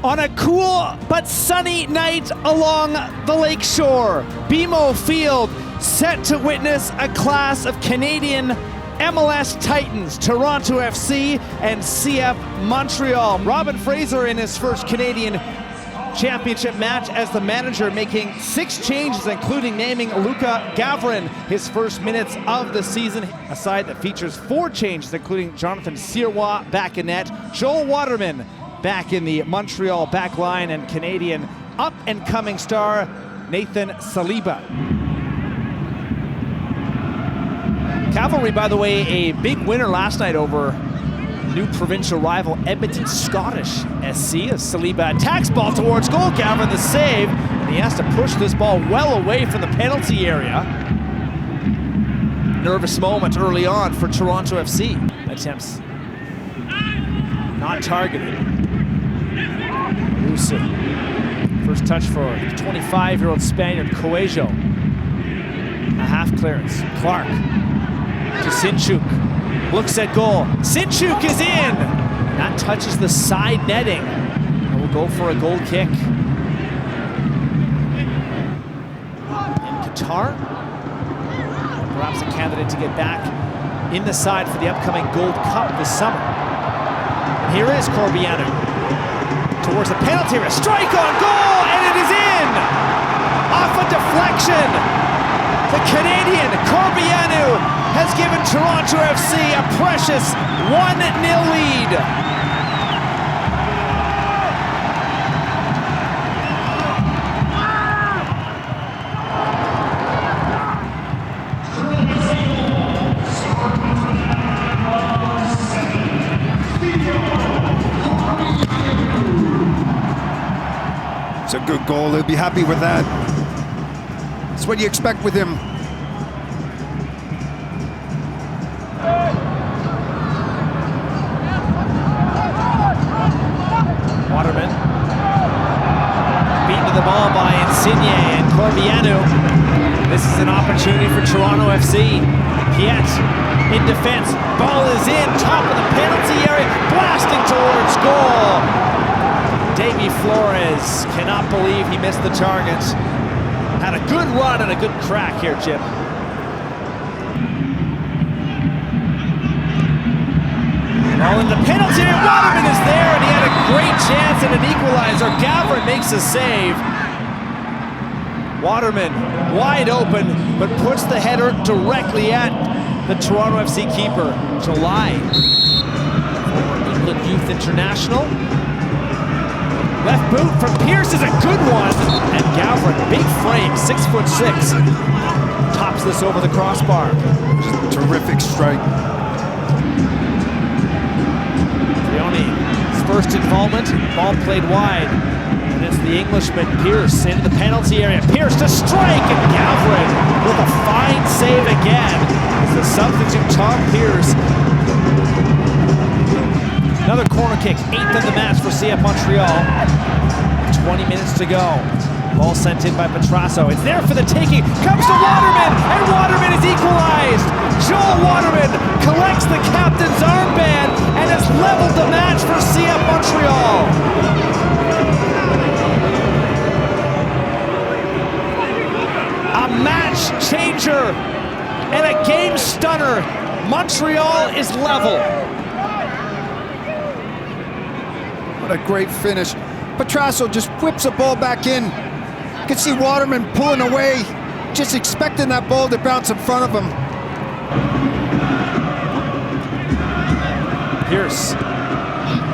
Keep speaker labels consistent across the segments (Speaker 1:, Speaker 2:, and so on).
Speaker 1: On a cool but sunny night along the lakeshore, BMO Field set to witness a clash of Canadian MLS Titans, Toronto FC and CF Montreal. Robin Fraser in his first Canadian championship match as the manager, making 6 changes, including naming Luca Gavrin his first minutes of the season. A side that features 4 changes, including Jonathan Sirois back in net, Joel Waterman back in the Montreal back line, and Canadian up-and-coming star Nathan Saliba. Cavalry, by the way, a big winner last night over new provincial rival Edmonton Scottish SC as Saliba attacks ball towards goal. Gavrin the save, and he has to push this ball well away from the penalty area. Nervous moment early on for Toronto FC. Attempts not targeted. First touch for 25-year-old Spaniard Coelho. A half clearance. Clark to Sinchuk. Looks at goal. Sinchuk is in! That touches the side netting. And will go for a goal kick. In Qatar. Perhaps a candidate to get back in the side for the upcoming Gold Cup this summer. And here is Corbiano. Towards the penalty area, strike on goal, and it is in! Off a deflection! The Canadian, Corbiano, has given Toronto FC a precious 1-0 lead.
Speaker 2: It's a good goal. He'll be happy with that. That's what you expect with him.
Speaker 1: Waterman. Beaten to the ball by Insigne and Corbiano. This is an opportunity for Toronto FC. Piet in defense. Ball is in, top of the penalty area, blasting towards goal. Davy Flores cannot believe he missed the target. Had a good run and a good crack here, Chip. Ball in the penalty area. Waterman is there, and he had a great chance at an equalizer. Gavrin makes a save. Waterman wide open, but puts the header directly at the Toronto FC keeper. July, former England Youth International. Left boot from Pierce is a good one, and Gavrin, big frame, 6'6", tops this over the crossbar.
Speaker 2: Just a terrific strike.
Speaker 1: His first involvement, ball played wide, and it's the Englishman Pierce into the penalty area. Pierce to strike, and Gavrin with a fine save again. It's the substitute Tom Pierce. Another corner kick, 8th of the match for CF Montreal. 20 minutes to go. Ball sent in by Petrasso. It's there for the taking. Comes to Waterman, and Waterman is equalized. Joel Waterman collects the captain's armband and has leveled the match for CF Montreal. A match changer and a game stunner. Montreal is level.
Speaker 2: What a great finish. Petrasso just whips the ball back in. You can see Waterman pulling away, just expecting that ball to bounce in front of him.
Speaker 1: Pierce.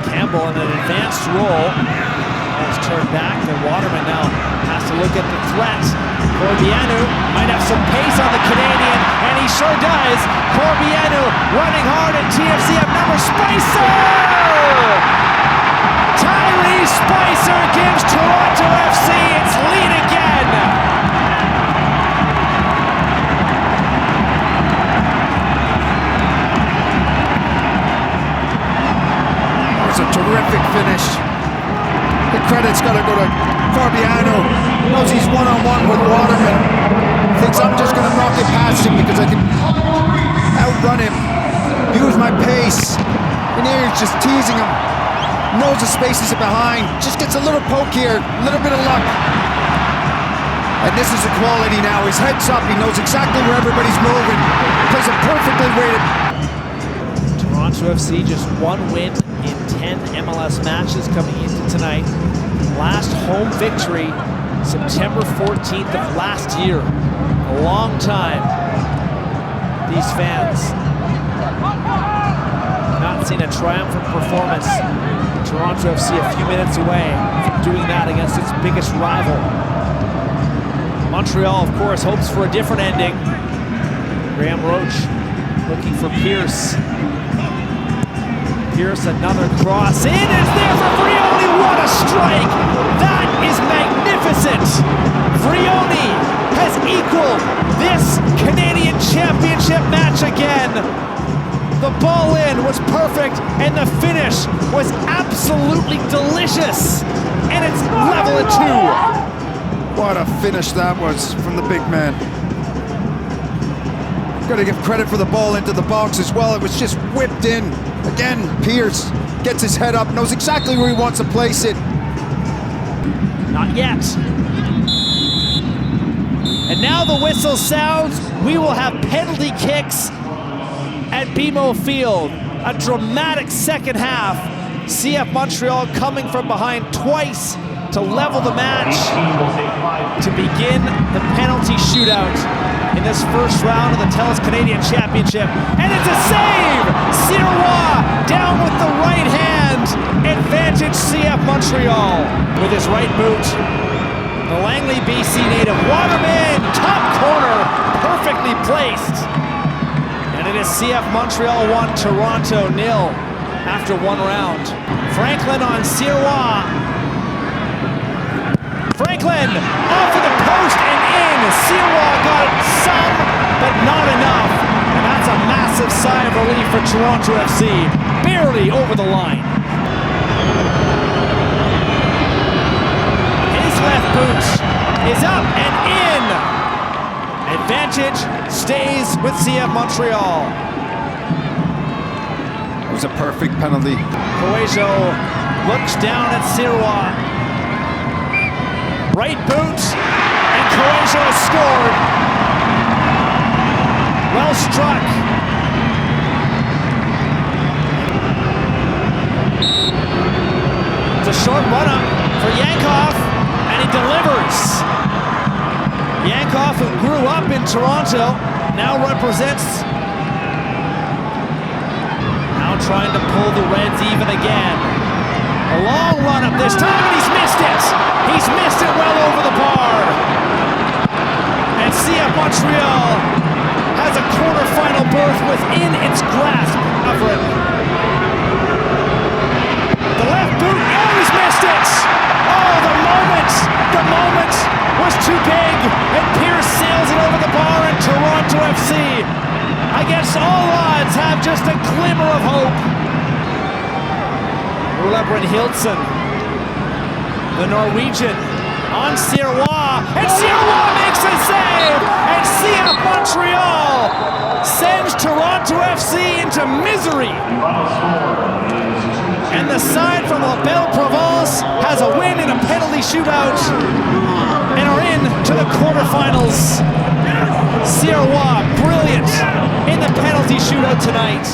Speaker 1: Campbell in an advanced roll. Ball's turned back, and Waterman now has to look at the threat. Corbiano might have some pace on the Canadian, and he sure does. Corbiano running hard, and TFC have number Spicer! Tyree Spicer gives Toronto FC its lead again.
Speaker 2: That was a terrific finish. The credit's got to go to Corbiano. Knows he's one-on-one with Waterman. Thinks I'm just going to knock it past him because I can outrun him, use my pace. And here he's just teasing him. knows the spaces are behind, just gets a little poke here, a little bit of luck. And this is the quality now. His head's up, he knows exactly where everybody's moving. Plays it perfectly weighted.
Speaker 1: Toronto FC just one win in 10 MLS matches coming into tonight. Last home victory, September 14th of last year. A long time. These fans not seen a triumphant performance. Toronto FC a few minutes away from doing that against its biggest rival. Montreal, of course, hopes for a different ending. Graham Roach looking for Pierce. Pierce, another cross in, it's there for Vrioni. What a strike! That is magnificent! Vrioni has equaled this Canadian Championship match again. The ball in was perfect, and the finish was absolutely delicious. And it's level at 2.
Speaker 2: What a finish that was from the big man. Got to give credit for the ball into the box as well. It was just whipped in. Again, Pierce gets his head up, knows exactly where he wants to place it.
Speaker 1: Not yet. And now the whistle sounds. We will have penalty kicks at BMO Field. A dramatic second half. CF Montreal coming from behind twice to level the match to begin the penalty shootout in this first round of the TELUS Canadian Championship. And it's a save! Sirois down with the right hand. Advantage CF Montreal with his right boot. The Langley, BC native. Waterman, top corner, perfectly placed. And it is CF Montreal 1, Toronto 0 after one round. Franklin on Sirois. Franklin off of the post and in. Sirois got some, but not enough. And that's a massive sigh of relief for Toronto FC. Barely over the line. His left boot is up and in. Advantage stays with CF Montreal.
Speaker 2: It was a perfect penalty.
Speaker 1: Coelho looks down at Sirois. Right boot, and Coelho has scored. Well struck. It's a short run-up for Yankov, and he delivers. Yankov, who grew up in Toronto, now represents. Now trying to pull the Reds even again. A long run-up this time, and he's missed it. He's missed it well over the bar. And CF Montreal has a quarterfinal berth within its grasp of it. The left boot, oh, he's missed it. Oh, the moment was too big. And Pierce sails it over the bar, and Toronto FC, against all odds, have just a glimmer of hope. Ulebren Hilton, the Norwegian, on Sirois, and Sirois makes a save, and CF Montreal sends Toronto FC into misery. And the side from La Belle Provence has a win in a penalty shootout and are in to the quarterfinals. Sirois, brilliant in the penalty shootout tonight.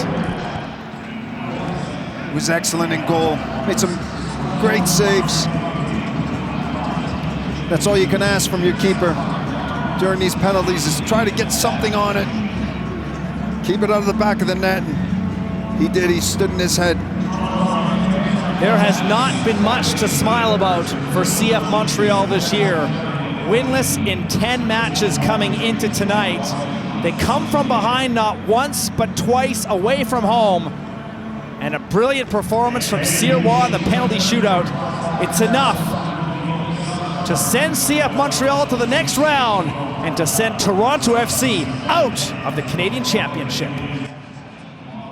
Speaker 2: Was excellent in goal, made some great saves. That's all you can ask from your keeper during these penalties, is try to get something on it. Keep it out of the back of the net, and he did, he stood in his head.
Speaker 1: There has not been much to smile about for CF Montreal this year. Winless in 10 matches coming into tonight. They come from behind not once, but twice away from home. And a brilliant performance from Sirois in the penalty shootout. It's enough to send CF Montreal to the next round and to send Toronto FC out of the Canadian Championship.